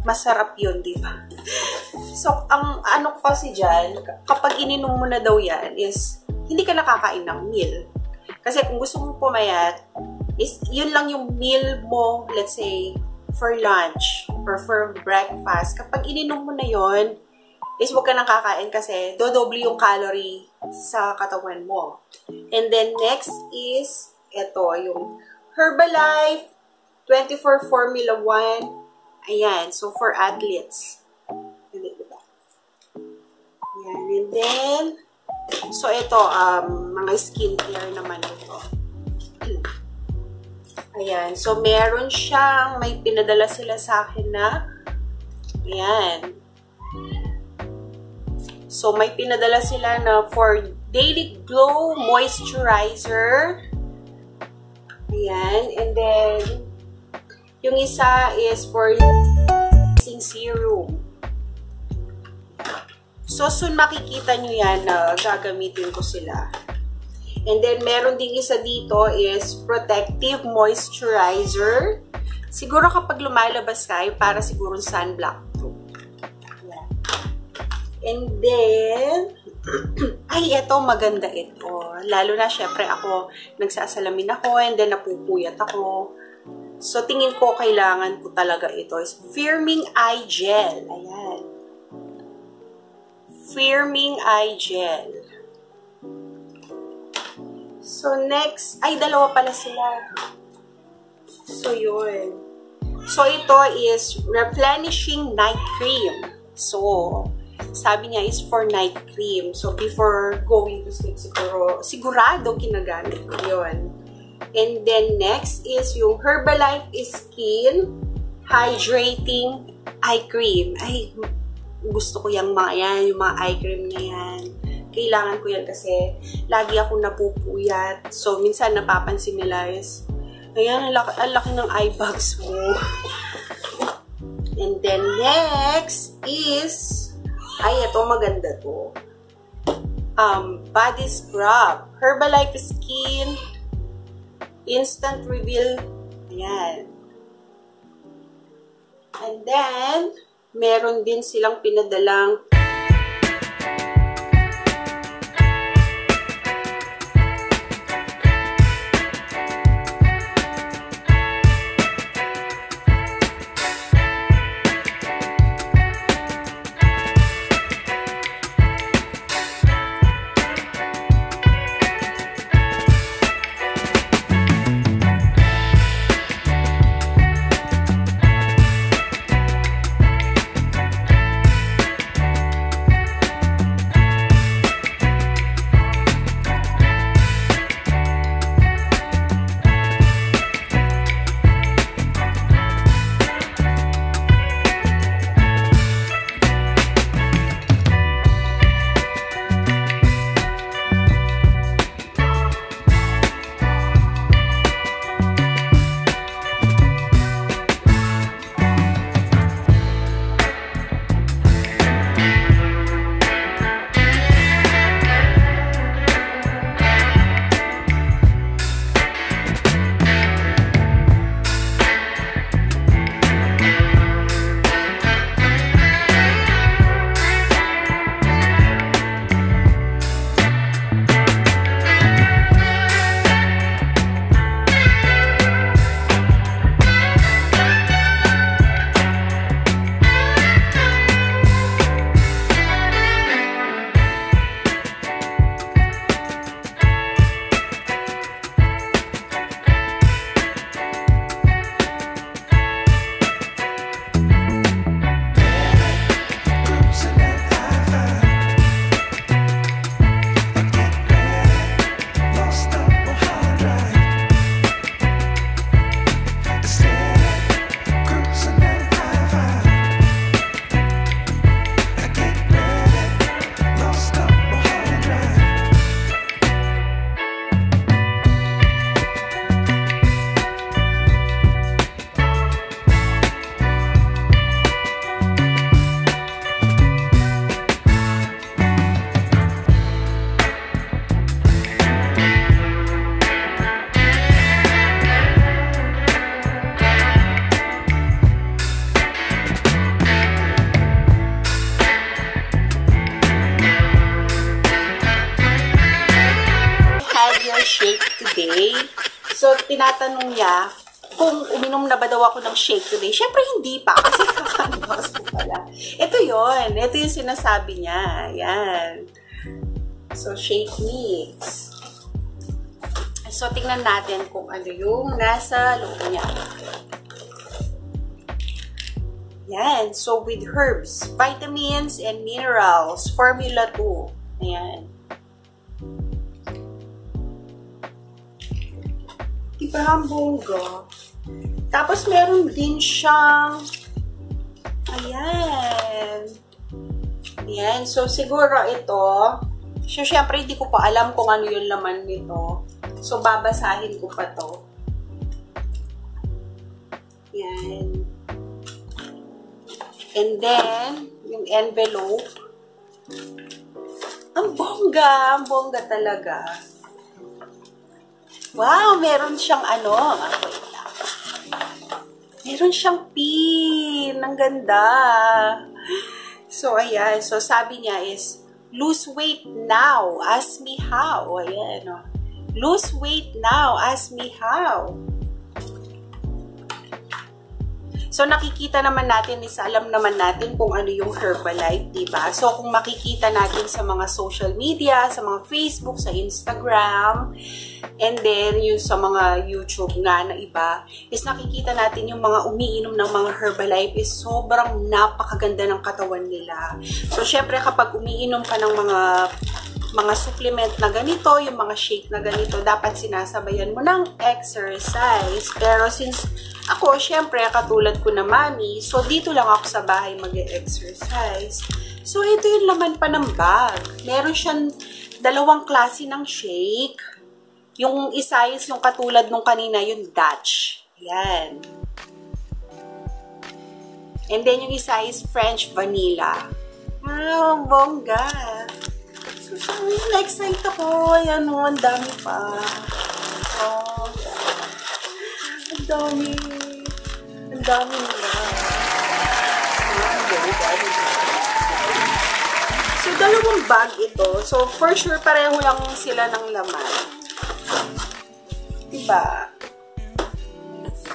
masarap yun, di ba? So, ang ano ko kasi dyan, kapag ininom mo na daw yan, is hindi ka nakakain ng meal. Kasi kung gusto mong pumayat, is yun lang yung meal mo, let's say, for lunch or for breakfast. Kapag ininom mo na yun, is huwag ka nang kakain kasi dodoble yung calorie sa katawan mo. And then next is, ito, yung Herbalife 24 Formula 1. Ayan, so for athletes. Diba? Ayan, and then, so ito, mga skincare naman ito. Ayan, so meron siyang, may pinadala sila sa akin na, ayan. So may pinadala sila na for Daily Glow Moisturizer. Ayan, and then, yung isa is for serum. So soon makikita nyo yan na gagamitin ko sila. And then, meron ding isa dito is Protective Moisturizer. Siguro kapag lumalabas kayo, para siguro sunblock to. Ayan. And then, ay, ito, maganda ito. Lalo na, syempre, ako, nagsasalamin ako, and then napupuyat ako. So, tingin ko, kailangan ko talaga ito. Is Firming Eye Gel. Ayan. Firming Eye Gel. So, next, ay, dalawa pala sila. So, yun. So, ito is Replenishing Night Cream. So, sabi niya is for night cream. So, before going to sleep, sigurado ginagamit ko yun. And then, next is yung Herbalife Skin Hydrating Eye Cream. Ay, gusto ko yung mga yan, yung mga eye cream na yan. Kailangan ko yan kasi lagi akong napupuyat. So, minsan napapansin nila is, ayan, ang laki ng eye bags mo. And then, next is, ay, ito, maganda to. Body Scrub. Herbalife Skin Instant Reveal. Ayan. And then, meron din silang pinadalang shake today. So, tinatanong niya kung uminom na ba daw ako ng shake today. Syempre, hindi pa. Kasi kakanukas ko pala. Ito yon. Ito yung sinasabi niya. Ayan. So, shake mix. So, tingnan natin kung ano yung nasa loob niya. Yan. So, with herbs, vitamins, and minerals. Formula 2. Ayan. Diba ang bongga? Tapos, meron din siyang ayan. Ayan. So, siguro ito. So, syempre, hindi ko pa alam kung ano yung laman nito. So, babasahin ko pa to. Ayan. And then, yung envelope. Ang bongga. Ang bongga talaga. Wow, meron siyang ano. Meron siyang pin. Ang ganda. So, ayan. So, sabi niya is, lose weight now. Ask me how. Ayan, o. Lose weight now. Ask me how. So, nakikita naman natin, alam naman natin kung ano yung Herbalife, diba? So, kung makikita natin sa mga social media, sa mga Facebook, sa Instagram, and then, yung sa mga YouTube nga na iba, is nakikita natin yung mga umiinom ng mga Herbalife is sobrang napakaganda ng katawan nila. So, syempre, kapag umiinom ka ng mga supplement na ganito, yung mga shake na ganito, dapat sinasabayan mo ng exercise. Pero since ako, syempre, katulad ko na mami, so dito lang ako sa bahay mag-exercise. So, ito yung laman pa ng bag. Meron siyang dalawang klase ng shake. Yung isa is yung katulad nung kanina, yung Dutch. Yan. And then, yung isa is French vanilla. Wow, bongga. So, na-excite ako. Ayan o, ang dami pa. Oh, ang dami. Ang dami nila. So, dalawang bag ito. So, for sure, pareho lang sila ng laman. Diba?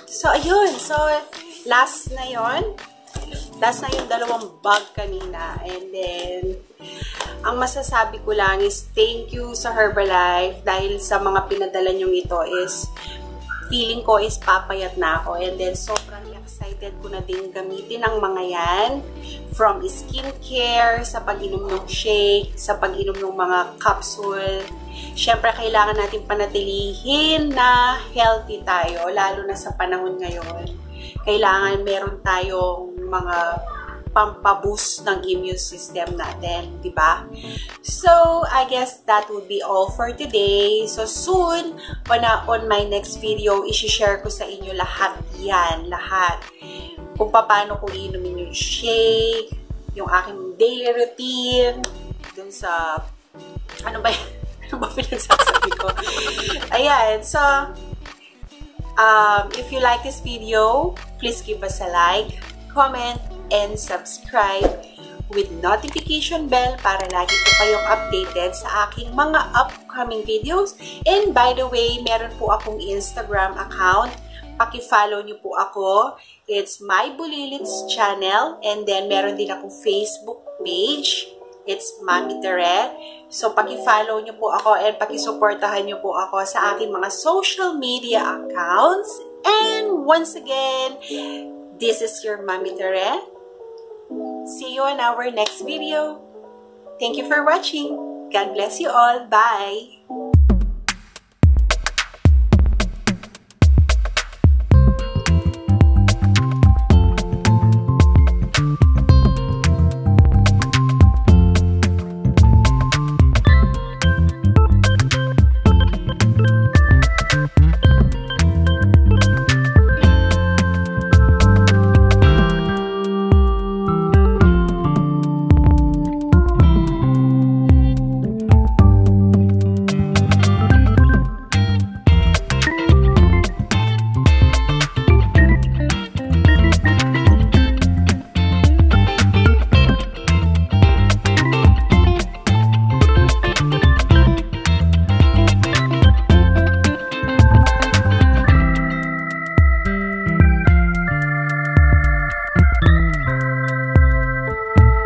So, ayun. So, last na yon. Last na yung dalawang bag kanina. And then, ang masasabi ko lang is thank you sa Herbalife dahil sa mga pinadala nyong ito is feeling ko is papayat na ako. And then, sobrang excited ko na din gamitin ang mga yan. From skincare, sa pag-inom ng shake, sa pag-inom ng mga capsule. Siyempre, kailangan natin panatilihin na healthy tayo, lalo na sa panahon ngayon. Kailangan meron tayong mga pampaboost ng immune system natin, di ba? So, I guess that would be all for today. So, soon, on my next video, isi-share ko sa inyo lahat yan, lahat. Kung paano ko inumin yung shake, yung aking daily routine, dun sa, ano ba yan? Ano ba pinagsasabi ko? Ayan, so, if you like this video, please give us a like, comment, and subscribe with notification bell para lagi po kayong updated sa aking mga upcoming videos. And by the way, meron po akong Instagram account. Paki-follow niyo po ako. It's My Bulilits channel. And then, meron din akong Facebook page. It's Mami Tere. So, paki-follow niyo po ako and paki-supportahan niyo po ako sa aking mga social media accounts. And once again, this is your Mami Tere. See you on our next video. Thank you for watching. God bless you all. Bye!